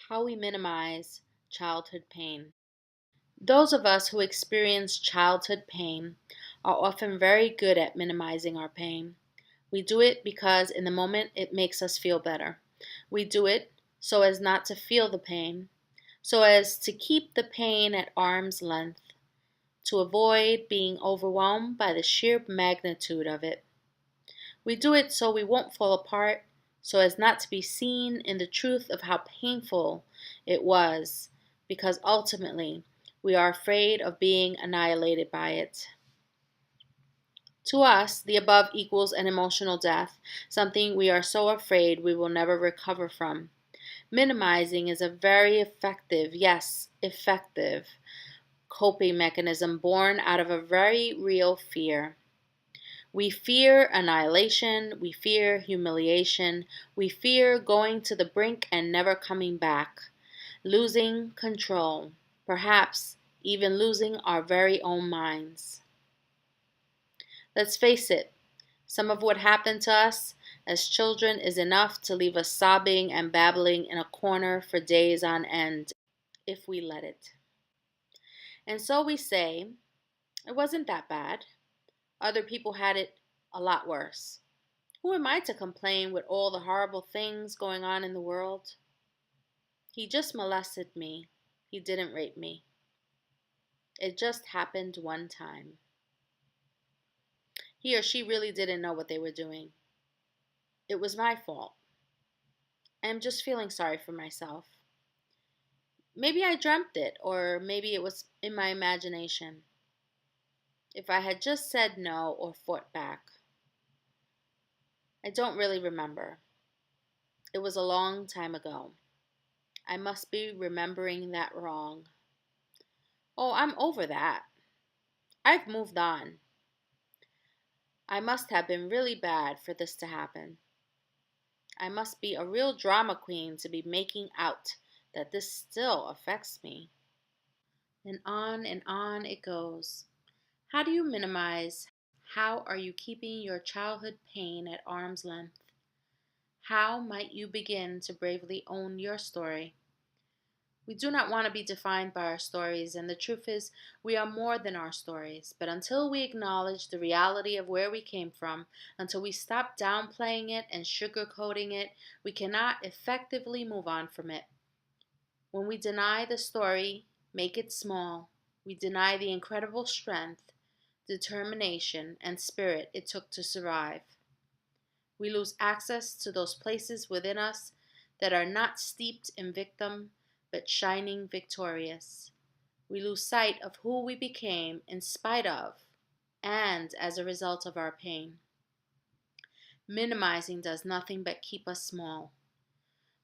How we minimize childhood pain. Those of us who experience childhood pain are often very good at minimizing our pain. We do it because in the moment it makes us feel better. We do it so as not to feel the pain, so as to keep the pain at arm's length, to avoid being overwhelmed by the sheer magnitude of it. We do it so we won't fall apart, so as not to be seen in the truth of how painful it was, because ultimately we are afraid of being annihilated by it. To us, the above equals an emotional death, something we are so afraid we will never recover from. Minimizing is a very effective, yes, effective, coping mechanism born out of a very real fear. We fear annihilation, we fear humiliation, we fear going to the brink and never coming back, losing control, perhaps even losing our very own minds. Let's face it, some of what happened to us as children is enough to leave us sobbing and babbling in a corner for days on end, if we let it. And so we say, it wasn't that bad. Other people had it a lot worse. Who am I to complain with all the horrible things going on in the world? He just molested me. He didn't rape me. It just happened one time. He or she really didn't know what they were doing. It was my fault. I'm just feeling sorry for myself. Maybe I dreamt it, or maybe it was in my imagination. If I had just said no or fought back. I don't really remember. It was a long time ago. I must be remembering that wrong. Oh, I'm over that. I've moved on. I must have been really bad for this to happen. I must be a real drama queen to be making out that this still affects me. And on it goes. How do you minimize? How are you keeping your childhood pain at arm's length? How might you begin to bravely own your story? We do not want to be defined by our stories, and the truth is, we are more than our stories. But until we acknowledge the reality of where we came from, until we stop downplaying it and sugarcoating it, we cannot effectively move on from it. When we deny the story, make it small, we deny the incredible strength, determination, and spirit it took to survive. We lose access to those places within us that are not steeped in victim, but shining victorious. We lose sight of who we became in spite of and as a result of our pain. Minimizing does nothing but keep us small.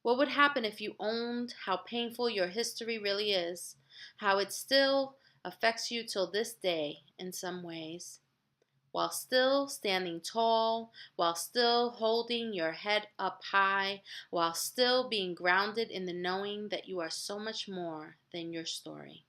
What would happen if you owned how painful your history really is, how it still affects you till this day in some ways, while still standing tall, while still holding your head up high, while still being grounded in the knowing that you are so much more than your story?